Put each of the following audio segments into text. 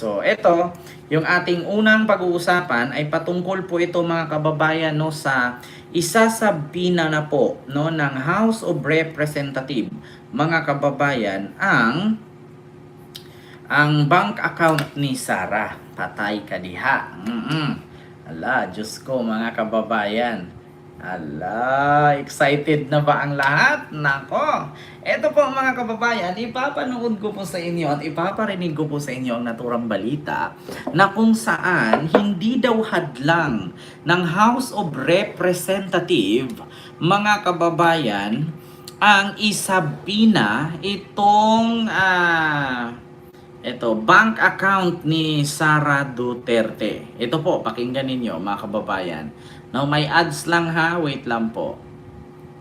So, ito, yung ating unang pag-uusapan ay patungkol po ito mga kababayan no, sa isa sa na po no, ng House of Representatives, mga kababayan, ang bank account ni Sara. Patay ka diha. Ala, Diyos ko mga kababayan. Ala, excited na ba ang lahat? Nako! Ito po mga kababayan, ipapanood ko po sa inyo at ipaparinig ko po sa inyo ang naturang balita na kung saan hindi daw hadlang ng House of Representative, mga kababayan, ang isabina itong bank account ni Sara Duterte. Ito po, pakinggan ninyo mga kababayan. Now, may ads lang ha. Wait lang po.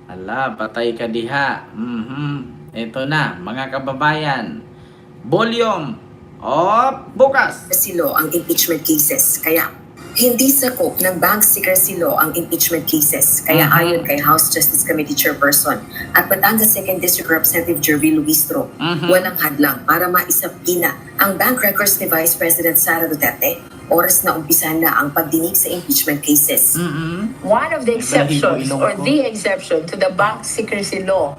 Ala, patay ka diha. Ito na, mga kababayan. Volume of bukas. Silo ang impeachment cases. Kaya hindi sakop ng bank secrecy law ang impeachment cases. Kaya ayon kay House Justice Committee Chairperson at Batangas 2nd District Representative Jervy Luistro, walang hadlang para maisabina ang bank records ni Vice President Sara Duterte. Oras na umpisan na ang pagdinig sa impeachment cases. One of the exceptions or the exception to the bank secrecy law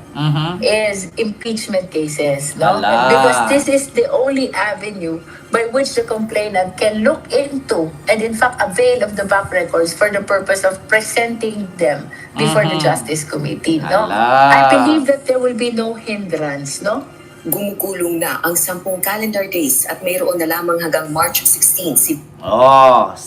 is impeachment cases. No? Ala. Because this is the only avenue by which the complainant can look into and in fact avail of the bank records for the purpose of presenting them before the Justice Committee. No? Ala. I believe that there will be no hindrance. No? Gumukulong na ang 10 calendar days at mayroon na lamang hanggang March 16 si 10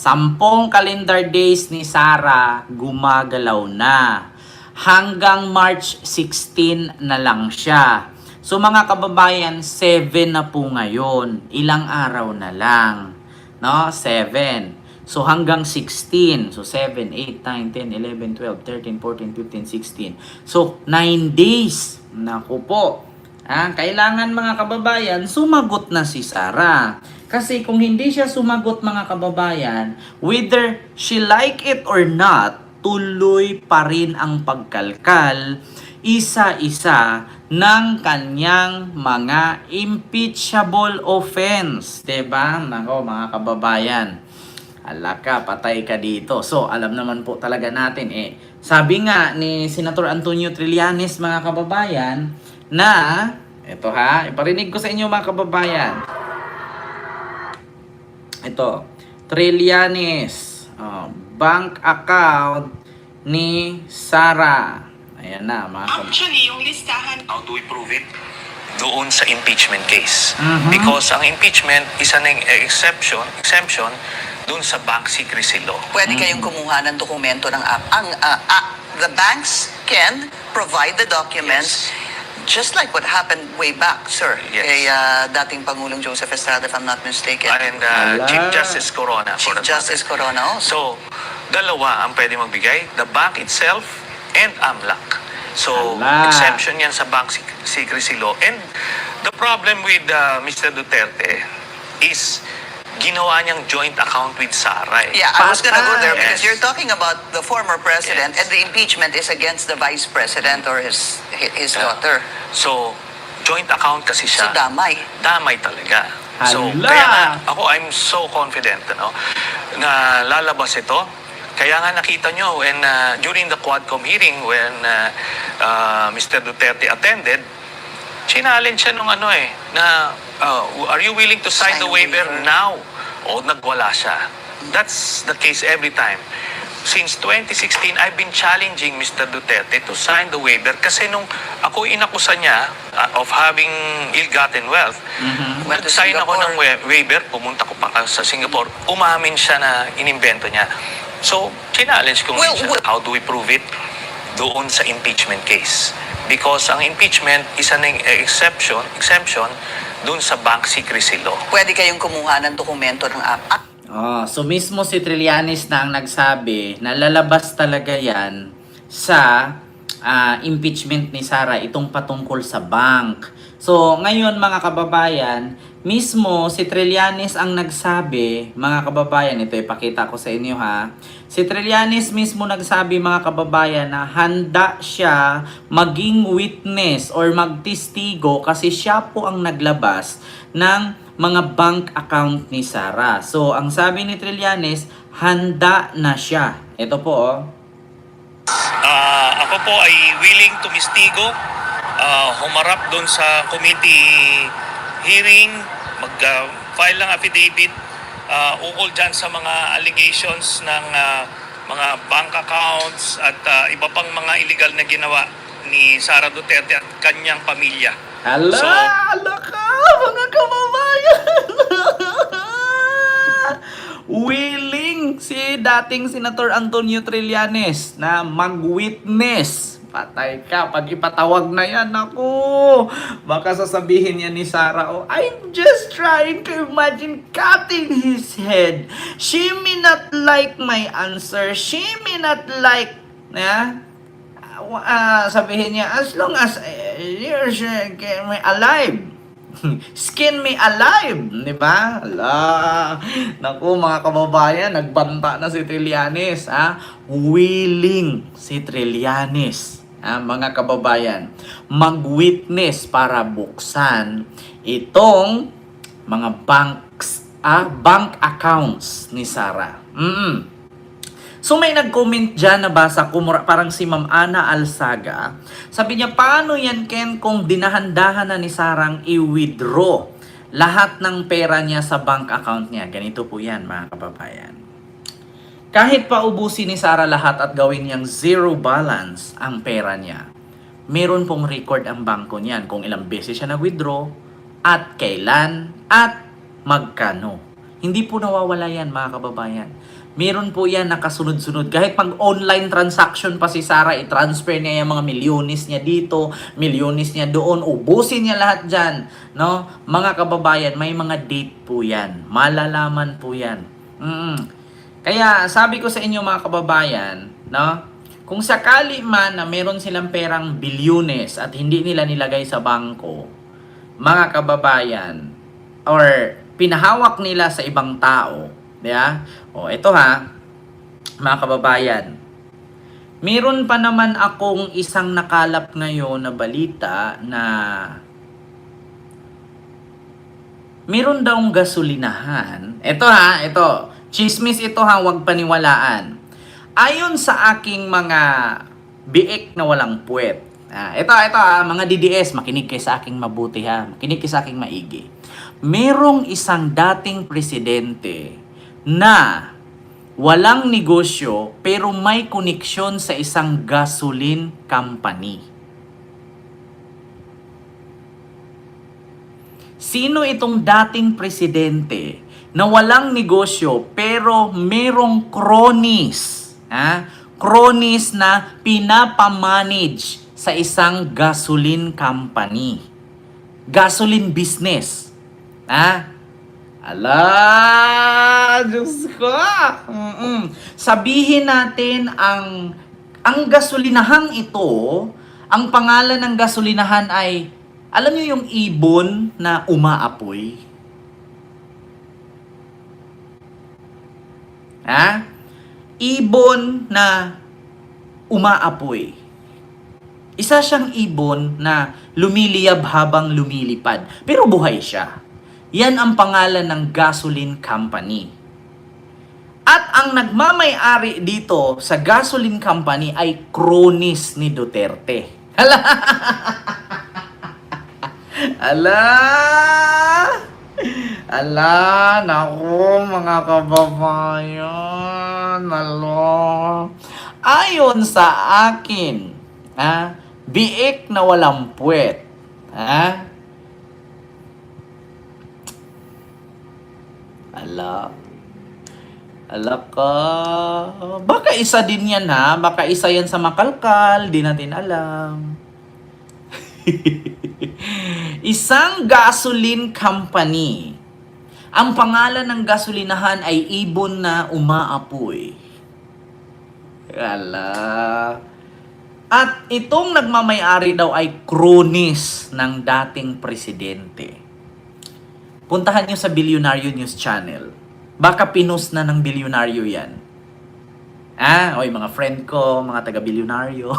calendar days ni Sara gumagalaw na. Hanggang March 16 na lang siya. So mga kababayan, 7 na po ngayon. Ilang araw na lang. No? 7. So hanggang 16. So 7, 8, 9, 10, 11, 12, 13, 14, 15, 16. So 9 days. Naku po. Kailangan mga kababayan, sumagot na si Sara. Kasi kung hindi siya sumagot mga kababayan, whether she like it or not, tuloy pa rin ang pagkalkal isa-isa ng kanyang mga impeachable offense. Diba? Nako mga kababayan. Alaka, patay ka dito. So, alam naman po talaga natin sabi nga ni Senator Antonio Trillanes mga kababayan, na, ito ha, iparinig ko sa inyo mga kababayan. Ito, Trillanes, bank account ni Sara. Ayan na mga kababayan. Actually, yung listahan, how do we prove it? Doon sa impeachment case. Because ang impeachment is an exemption doon sa bank secrecy law. Pwede kayong kumuha ng dokumento ng the banks can provide the documents just like what happened way back, sir. Yes. Kay dating Pangulong Joseph Estrada, if I'm not mistaken. And Chief Justice Corona. Chief Justice Corona also. So, dalawa ang pwede magbigay. The bank itself and AMLAC. So, exemption yan sa bank secrecy law. And the problem with Mr. Duterte is ginawa niyang joint account with Sara. Yeah, I was gonna go there because Yes. you're talking about the former president Yes. and the impeachment is against the vice president or his daughter. So, joint account kasi So, siya. damay. Damay talaga. So, Hala! kaya nga, I'm so confident, na lalabas ito. Kaya nga nakita nyo, when, during the Quadcom hearing, when Mr. Duterte attended, challenge siya nung are you willing to sign the waiver now? O nagwala siya. That's the case every time. Since 2016, I've been challenging Mr. Duterte to sign the waiver kasi nung ako inakusa niya of having ill-gotten wealth, Went to sign ako ng Singapore. waiver, pumunta ko pa sa Singapore, umamin siya na inimbento niya. So, challenge ko ngayon siya. How do we prove it? Doon sa impeachment case. Because ang impeachment is an exemption doon sa bank secrecy law. Pwede kayong kumuha ng dokumento ng So mismo si Trillanes na ang nagsabi na lalabas talaga yan sa impeachment ni Sara itong patungkol sa bank. So ngayon mga kababayan, mismo si Trillanes ang nagsabi, mga kababayan, ito ipakita ko sa inyo ha. Si Trillanes mismo nagsabi mga kababayan na handa siya maging witness or magtestigo kasi siya po ang naglabas ng mga bank account ni Sara. So, ang sabi ni Trillanes, handa na siya. Ito po, oh. Ako po ay willing to mistigo, humarap doon sa committee hearing, mag-file ng affidavit ukol dyan sa mga allegations ng mga bank accounts at iba pang mga illegal na ginawa ni Sara Duterte at kanyang pamilya. Hala! So, Hala ka, mga kababayan! Willing si dating Senator Antonio Trillanes na mag-witness. Patay ka, pag ipatawag na yan, ako. Baka sasabihin niya ni Sara, oh, I'm just trying to imagine cutting his head. She may not like my answer. She may not like, sabihin niya, as long as you're alive. Skin me alive, di ba? Ala. Naku, mga kababayan, nagbanta na si Trillanes, ha? Willing si Trillanes, mga kababayan, mag-witness para buksan itong mga bank accounts ni Sara. So may nag-comment dyan, nabasa ko, parang si Ma'am Ana Alsaga. Sabi niya, paano yan, Ken, kung dinahandahan na ni Sarang i-withdraw lahat ng pera niya sa bank account niya? Ganito po yan, mga kababayan. Kahit pa ubusin ni Sara lahat at gawin niyang zero balance ang pera niya, meron pong record ang bangko niyan kung ilang beses siya nag-withdraw at kailan at magkano. Hindi po nawawala yan, mga kababayan. Meron po yan nakasunod-sunod. Kahit pag online transaction pa si Sara, i-transfer niya yung mga milyones niya dito, milyones niya doon, ubusin niya lahat dyan. No? Mga kababayan, may mga date po yan. Malalaman po yan. Kaya sabi ko sa inyo, mga kababayan, no? Kung sakali man na meron silang perang bilyones at hindi nila nilagay sa bangko, mga kababayan, or pinahawak nila sa ibang tao, diba? O, ito ha, mga kababayan. Meron pa naman akong isang nakalap ngayon na balita na meron daong gasolinahan. Ito ha, ito. Chismis ito ha, huwag paniwalaan. Ayon sa aking mga biik na walang puwet. Ito ha, mga DDS, makinig kayo sa aking mabuti ha. Makinig kayo sa aking maigi. Merong isang dating presidente na walang negosyo pero may koneksyon sa isang gasoline company. Sino itong dating presidente na walang negosyo pero merong cronies? Cronies na pinapamanage sa isang gasoline company. Gasoline business. Ala, Diyos ko. Sabihin natin ang gasolinahang ito, ang pangalan ng gasolinahan ay, alam niyo yung ibon na umaapoy? Ibon na umaapoy. Isa siyang ibon na lumiliyab habang lumilipad, pero buhay siya. Yan ang pangalan ng gasoline company. At ang nagmamay-ari dito sa gasoline company ay cronies ni Duterte. Ala, naku mga kababayan, ayon sa akin, biik na walang puwet, Ala ka. Baka isa din yan ha. Baka isa yan sa makalkal. Di natin alam. Isang gasoline company. Ang pangalan ng gasolinahan ay ibon na umaapoy. Ala. At itong nagmamay-ari daw ay cronies ng dating presidente. Puntahan nyo sa Bilyonaryo News Channel. Baka pinost na ng bilyonaryo yan. Oy, mga friend ko, mga taga-bilyonaryo.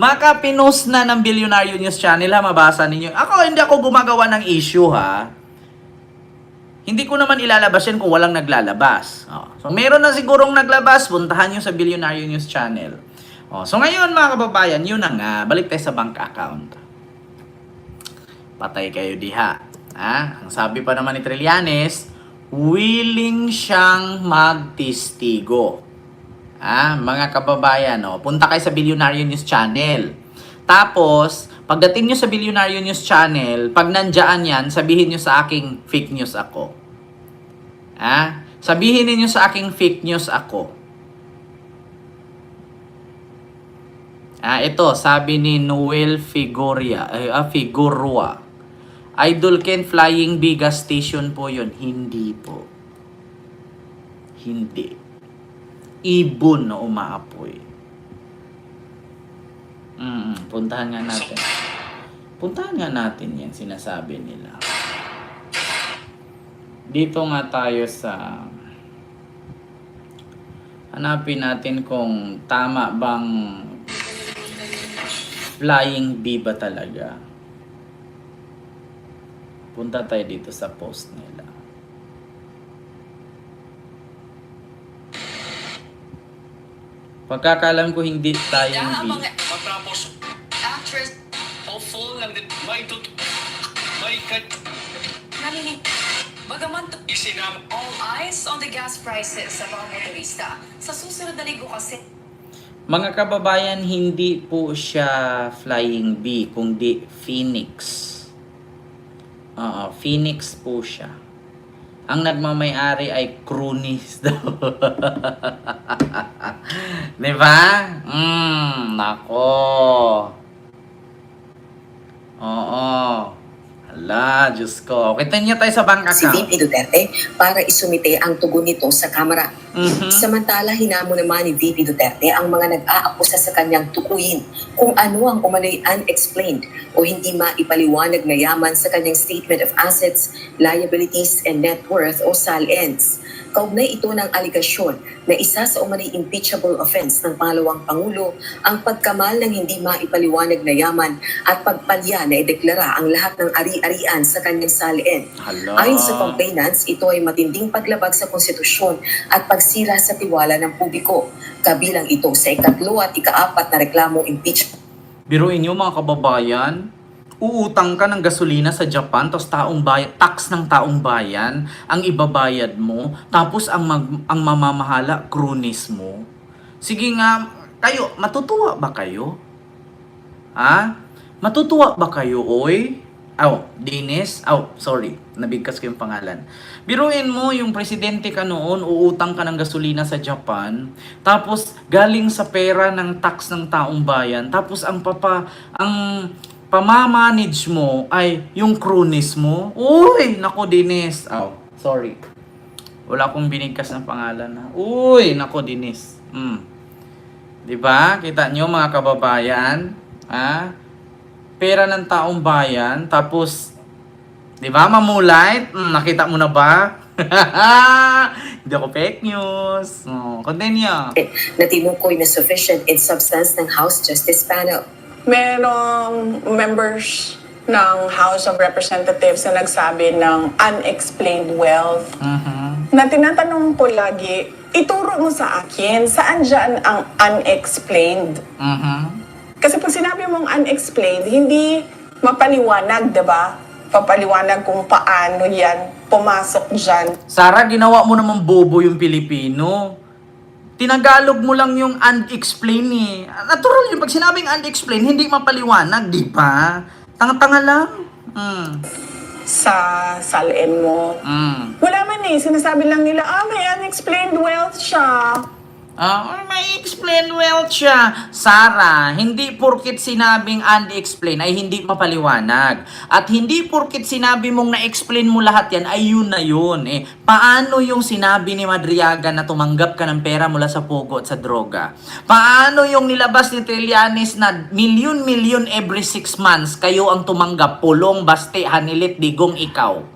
Baka pinost na ng Bilyonaryo News Channel ha, mabasa ninyo. Hindi ako gumagawa ng issue ha. Hindi ko naman ilalabas yan kung walang naglalabas. So meron na sigurong naglabas, puntahan nyo sa Billionaire News Channel. So ngayon mga kababayan, yun na nga, balik tayo sa bank account. Patay kayo diha. Ang sabi pa naman ni Trillanes, willing siyang magtistigo. Mga kababayan, punta kayo sa Billionaire News Channel. Tapos, pagdating nyo sa Billionaire News Channel, pag nandiyan yan, sabihin nyo sa aking fake news ako. Sabihin niyo sa aking fake news ako. Ito, sabi ni Noel Figurua. Idol Ken, Flying B gas station po yun. Hindi po. Hindi. Ibon na umaapoy. Puntahan nga natin. Puntahan nga natin yan, sinasabi nila. Dito nga tayo sa... Hanapin natin kung tama bang flying bee ba talaga. Punta tayo dito sa post nila. Pagkakalam ko hindi flying bee. Matapos Actress hopeful na may narinig. Bagaman isinam all eyes on the gas prices sa mga motorista. Sa susunod na linggo kasi Mga kababayan, hindi po siya flying bee, kundi phoenix. Phoenix po siya. Ang nagmamay-ari ay cronies daw. Diba? Nako. Oo. Hala, Diyos ko. Kita niyo tayo sa bank si account. VP Duterte para isumite ang tugon nito sa Kamara. Samantala, hinamo naman ni VP Duterte ang mga nag-aakusa sa kanyang tukuyin kung ano ang umano'y unexplained o hindi maipaliwanag na yaman sa kanyang Statement of Assets, Liabilities, and Net Worth o SALNs. Kaugnay ito ng aligasyon na isa sa umano'y impeachable offense ng pangalawang Pangulo ang pagkamal ng hindi maipaliwanag na yaman at pagpalya na ideklara ang lahat ng ari-arian sa kanyang SALN. Hala. Ayon sa complainants, ito ay matinding paglabag sa konstitusyon at pagsira sa tiwala ng publiko. Kabilang ito sa ikatlo at ikaapat na reklamong impeachment. Biruin niyo mga kababayan, uutang ka ng gasolina sa Japan, tapos tax ng taong bayan ang ibabayad mo, tapos ang mamamahala, cronies mo. Sige nga, kayo, matutuwa ba kayo? Matutuwa ba kayo, oy? Dennis? Sorry, nabigkas ko yung pangalan. Biruin mo, yung presidente ka noon, uutang ka ng gasolina sa Japan, tapos galing sa pera ng tax ng taong bayan, tapos ang pamamanage mo ay yung cronies mo. Uy, nako Dennis. Sorry. Wala akong binigkas ng pangalan na. Uy, nako Dennis. Diba? Kita nyo mga kababayan? Pera ng taong bayan, tapos, diba, mamulait? Nakita mo na ba? Hindi ako fake news. Continue. Na tinukoy na sufficient in substance ng House Justice Panel. Merong members ng House of Representatives na nagsabi ng unexplained wealth. Na tinatanong ko lagi, ituro mo sa akin, saan dyan ang unexplained? Kasi pag sinabi mong unexplained, hindi mapaliwanag, diba? Papaliwanag kung paano yan pumasok dyan. Sarah, ginawa mo naman bobo yung Pilipino. Tinagalog mo lang yung unexplained eh. Natural yung pag sinabing unexplained, hindi mapaliwanag, di ba? Tanga-tanga lang. Sa SALN mo. Wala man eh, sinasabi lang nila, may unexplained wealth siya. May explain wealth siya. Sarah, hindi porkit sinabing unexplained ay hindi mapaliwanag. At hindi porkit sinabi mong na-explain mo lahat yan ay yun na yun. Paano yung sinabi ni Madriaga na tumanggap ka ng pera mula sa pogo at sa droga? Paano yung nilabas ni Trillanes na milyon-milyon every 6 months kayo ang tumanggap? Pulong, baste, hanilit, digong, ikaw.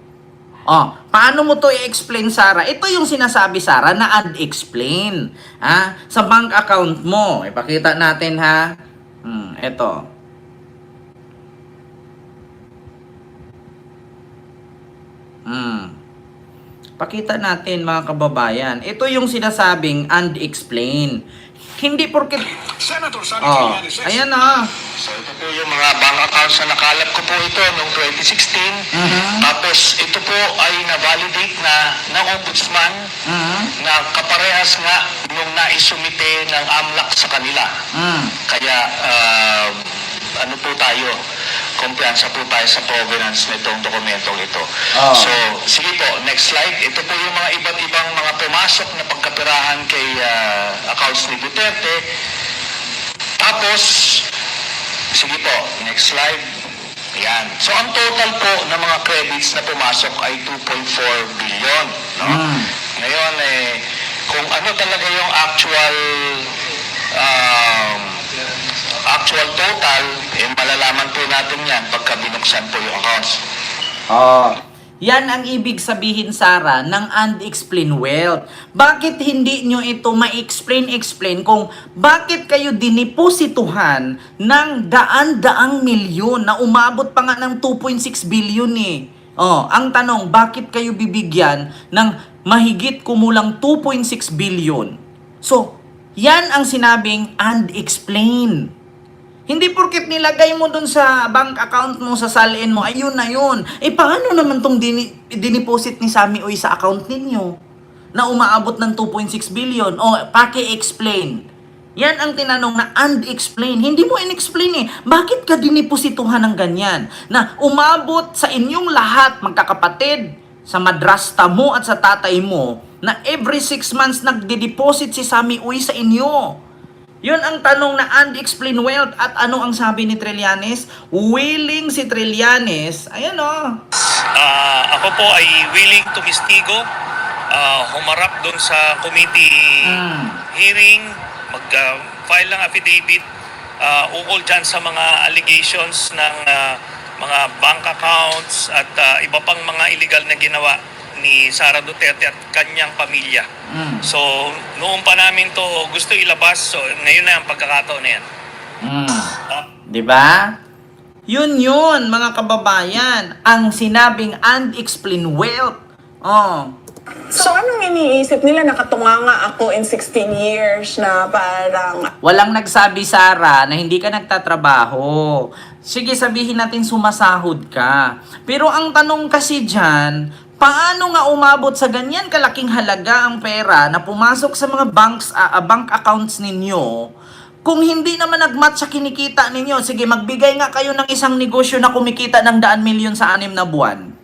Paano mo to i-explain, Sarah? Ito yung sinasabi, Sarah, na unexplained. Sa bank account mo. Ipakita natin, ha? Ito. Pakita natin mga kababayan. Ito yung sinasabing unexplained. Hindi porket... Senator Sammy Oh, Trillanes says, ayan na. So ito po yung mga bank accounts na nakalap ko po ito noong 2016. Tapos ito po ay na-validate na ng ombudsman na kaparehas nga nung naisumite ng AMLAC sa kanila. Kaya ano po tayo, kumpiyansa po tayo sa provenance nitong dokumentong ito. Oh. So, sige po, next slide. Ito po yung mga iba't ibang mga pumasok na pagkapirahan kay accounts ni Duterte. Tapos, sige po, next slide. Ayan. So, ang total po ng mga credits na pumasok ay 2.4 billion. No? Ngayon, kung ano talaga yung actual total, malalaman po natin yan pagka binuksan po yung accounts. Yan ang ibig sabihin, Sara, ng unexplained wealth. Bakit hindi nyo ito ma-explain kung bakit kayo diniposituhan ng daan-daang milyon na umabot pa nga ng 2.6 billion eh. Ang tanong, bakit kayo bibigyan ng mahigit kumulang 2.6 billion? So, yan ang sinabing unexplained. Hindi porket nilagay mo dun sa bank account mo, sa salin mo, ayun na yun. Paano naman tong diniposit ni Sammy Uy sa account ninyo na umaabot ng 2.6 billion? Paki-explain. Yan ang tinanong na unexplained. Hindi mo in-explain eh. Bakit ka diniposituhan ng ganyan? Na umabot sa inyong lahat, magkakapatid, sa madrasta mo at sa tatay mo, na every 6 months nagde-deposit si Sammy Uy sa inyo. Yun ang tanong na unexplained wealth. At ano ang sabi ni Trillanes? Willing si Trillanes. Ayan o. Ako po ay willing to mistigo, humarap doon sa committee hearing, mag-file ng affidavit ukol dyan sa mga allegations ng mga bank accounts at iba pang mga illegal na ginawa ni Sara Duterte at kanyang pamilya. So, noon pa namin to gusto ilabas, so ngayon na ang pagkakataon na yan. Diba? Yun, mga kababayan. Ang sinabing unexplained wealth. So anong iniisip nila? Nakatunganga ako in 16 years na parang... Walang nagsabi, Sara, na hindi ka nagtatrabaho. Sige, sabihin natin sumasahod ka. Pero ang tanong kasi dyan, paano nga umabot sa ganyan kalaking halaga ang pera na pumasok sa mga bank accounts ninyo kung hindi naman nag-match sa kinikita ninyo? Sige, magbigay nga kayo ng isang negosyo na kumikita ng 100 milyon sa 6 na buwan.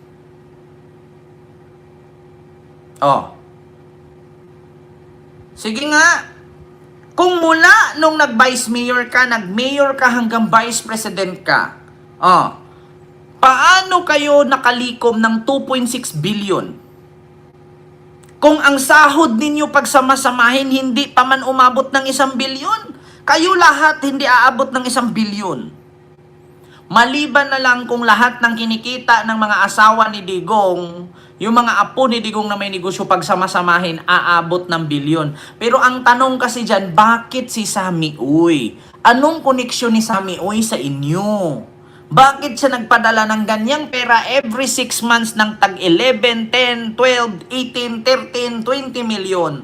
Sige nga. Kung mula nung nag-vice mayor ka, nag-mayor ka hanggang vice president ka, paano kayo nakalikom ng 2.6 billion? Kung ang sahod ninyo pagsamasamahin hindi pa man umabot ng 1 billion, kayo lahat hindi aabot ng 1 billion. Maliban na lang kung lahat ng kinikita ng mga asawa ni Digong, yung mga apo ni Digong na may negosyo pagsamasamahin, aabot ng bilyon. Pero ang tanong kasi dyan, bakit si Sammy Uy? Anong koneksyon ni Sammy Uy sa inyo? Bakit siya nagpadala ng ganyang pera every 6 months ng tag 11, 10, 12, 18, 13, 20 milyon?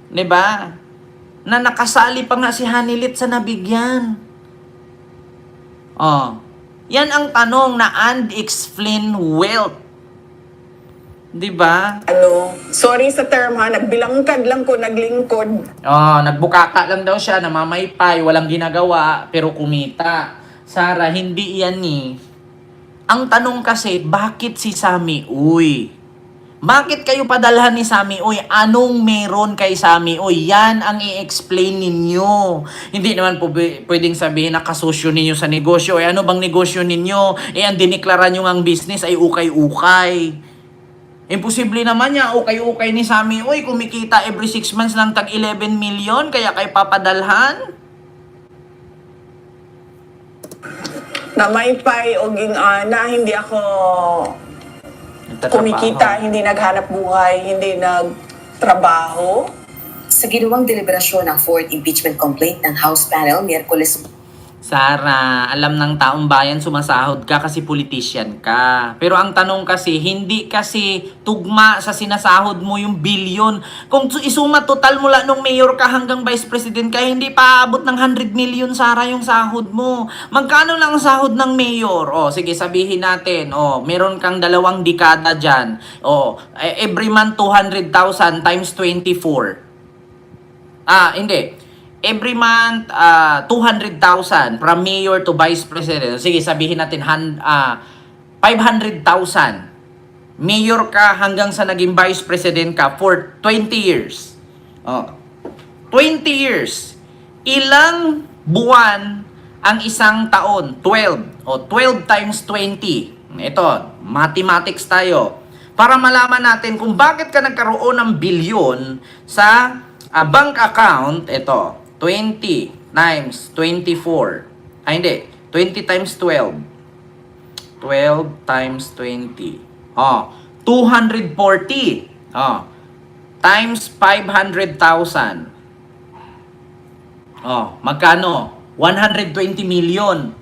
Diba? Na nakasali pa nga si Hanilit sa nabigyan. Yan ang tanong na unexplained wealth. Diba? Sorry sa term ha, nagbilangkad lang ko, naglingkod. Nagbukaka lang daw siya, namamaypay, walang ginagawa, pero kumita. Sara, hindi yan eh. Ang tanong kasi, bakit si Sammy Uy? Bakit kayo padalhan ni Sammy Uy? Anong meron kay Sammy Uy? Yan ang i-explain ninyo. Hindi naman po pwedeng sabihin na kasosyo ninyo sa negosyo. Ano bang negosyo ninyo? Ang diniklara nyo ang business ay ukay-ukay. Imposible naman niya, ukay-ukay ni Sammy Uy, kumikita every 6 months lang tag 11 million, kaya kay papadalhan? Na may pay o na hindi ako kumikita, hindi naghanap buhay, hindi nagtrabaho. Sa ginawang deliberasyon ng fourth impeachment complaint ng House panel, Miyerkules Sara, alam ng taong bayan sumasahod ka kasi politician ka. Pero ang tanong kasi, hindi kasi tugma sa sinasahod mo yung bilyon. Kung isuma total mula nung mayor ka hanggang vice president ka, hindi pa aabot ng 100 million, Sara, yung sahod mo. Magkano lang ang sahod ng mayor? O, sige, sabihin natin, meron kang 2 dekada dyan. Every month 200,000 times 24. Hindi. Every month, 200,000 from mayor to vice president. Sige, sabihin natin 500,000. Mayor ka hanggang sa naging vice president ka for 20 years. 20 years. Ilang buwan ang isang taon? 12. 12 times 20. Ito, mathematics tayo. Para malaman natin kung bakit ka nagkaroon ng bilyon sa bank account, ito. 20 times 24. Hindi. 20 times 12. 12 times 20. 240. Times 500,000. Magkano? 120 million.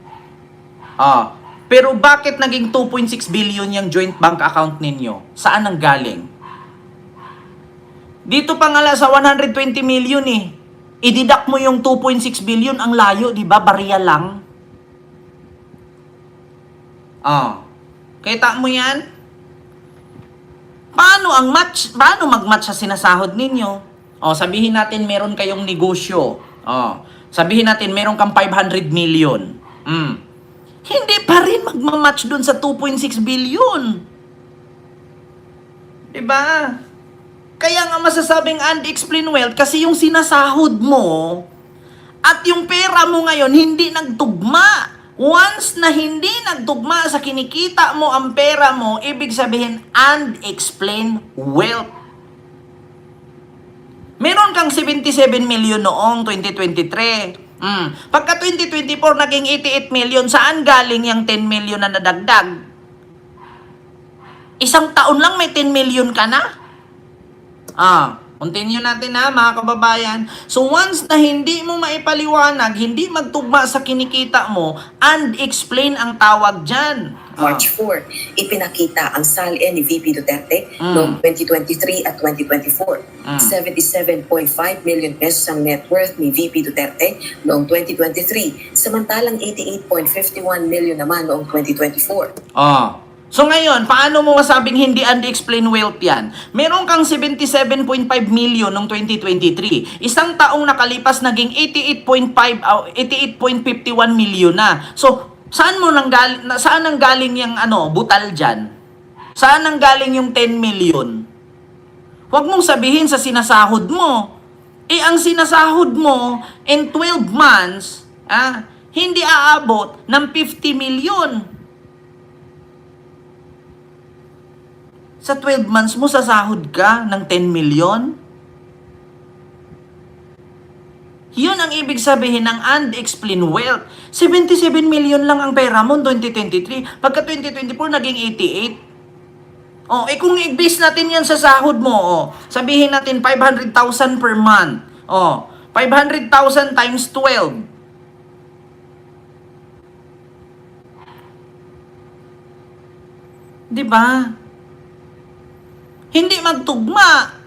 Pero bakit naging 2.6 billion yung joint bank account ninyo? Saan ang galing? Dito pa nga sa 120 million eh. I-deduct mo yung 2.6 billion, ang layo, di ba? Barya lang. Kita mo yan? Paano mag-match sa sinasahod ninyo? Sabihin natin meron kayong negosyo. Sabihin natin meron kang 500 million. Hindi pa rin magmamatch dun sa 2.6 billion. Di ba? Kaya nga masasabing unexplained wealth kasi yung sinasahod mo at yung pera mo ngayon hindi nagtugma. Once na hindi nagtugma sa kinikita mo ang pera mo, ibig sabihin unexplained wealth. Meron kang 77 million noong 2023. Pagka 2024 naging 88 million, saan galing yung 10 million na nadagdag? Isang taon lang may 10 million ka na? Continue natin mga kababayan. So once na hindi mo maipaliwanag, hindi magtugma sa kinikita mo, unexplained ang tawag dyan. March 4, ipinakita ang SALE ni VP Duterte noong 2023 at 2024. 77.5 million pesos ang net worth ni VP Duterte noong 2023, samantalang 88.51 million naman noong 2024. So ngayon, paano mo masabing hindi unexplained wealth yan? Meron kang 77.5 million noong 2023. Isang taong nakalipas naging 88.51 million na. So, saan ang galing yung butal dyan? Saan ang galing yung 10 million? Huwag mong sabihin sa sinasahod mo. Ang sinasahod mo in 12 months, hindi aabot ng 50 million. Sa 12 months mo, sasahod ka ng 10 million? Yun ang ibig sabihin ng unexplained wealth. 77 million lang ang pera mo 2023. Pagka 2024, naging 88. Kung i-base natin yan sa sahod mo, sabihin natin 500,000 per month. 500,000 times 12. Diba? Hindi magtugma.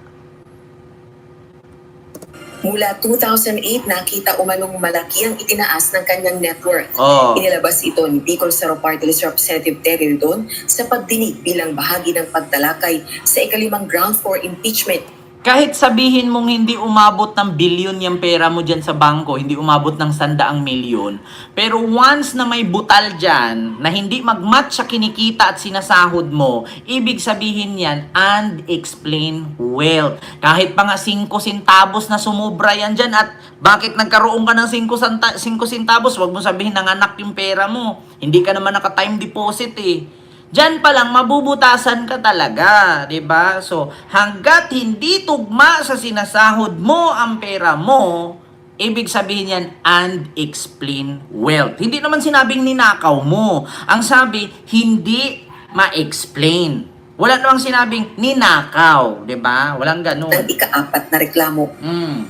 Mula 2008, nakita umanong malaki ang itinaas ng kanyang net worth. Inilabas ito ni Bicol Saro Party List Representative Terry Rodon sa pagdinig bilang bahagi ng pagtalakay sa ikalimang ground for impeachment. Kahit sabihin mong hindi umabot ng bilyon yung pera mo dyan sa bangko, hindi umabot ng 100 milyon, pero once na may butal dyan, na hindi mag-match sa kinikita at sinasahod mo, ibig sabihin yan, unexplained wealth. Kahit pa nga 5 centavos na sumubra yan dyan, at bakit nagkaroon ka ng 5 centavos, wag mo sabihin nanganak yung pera mo. Hindi ka naman naka-time deposit eh. Diyan pa lang mabubutasan ka talaga, 'di ba? So, hangga't hindi tugma sa sinasahod mo ang pera mo, ibig sabihin yan unexplained wealth. Hindi naman sinabing ninakaw mo. Ang sabi, hindi ma-explain. Wala namang sinabing ninakaw, 'di ba? Walang ganun. Ng ika-4 na reklamo.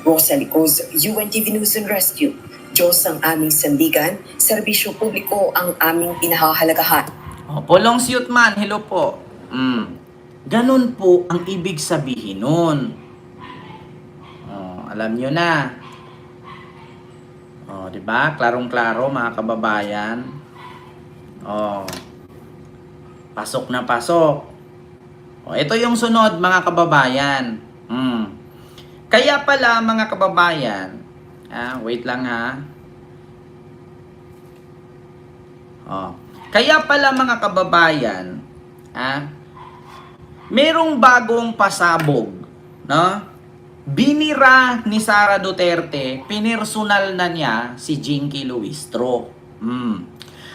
Rosalie Coz, UNTV News and Rescue, Diyos ang aming sandigan, serbisyo publiko ang aming pinahahalagahan. Polong Siyutman, hello po. Ganun po ang ibig sabihin nun. Alam nyo na. Di ba? Klarong-klaro mga kababayan. Pasok na pasok. Ito yung sunod mga kababayan. Kaya pala mga kababayan, wait lang ha. Kaya pala mga kababayan, merong bagong pasabog, no? Binira ni Sara Duterte, pinersonal na niya si Jinky Luistro.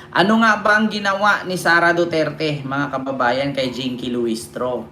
Ano nga ba ang ginawa ni Sara Duterte, mga kababayan, kay Jinky Luistro?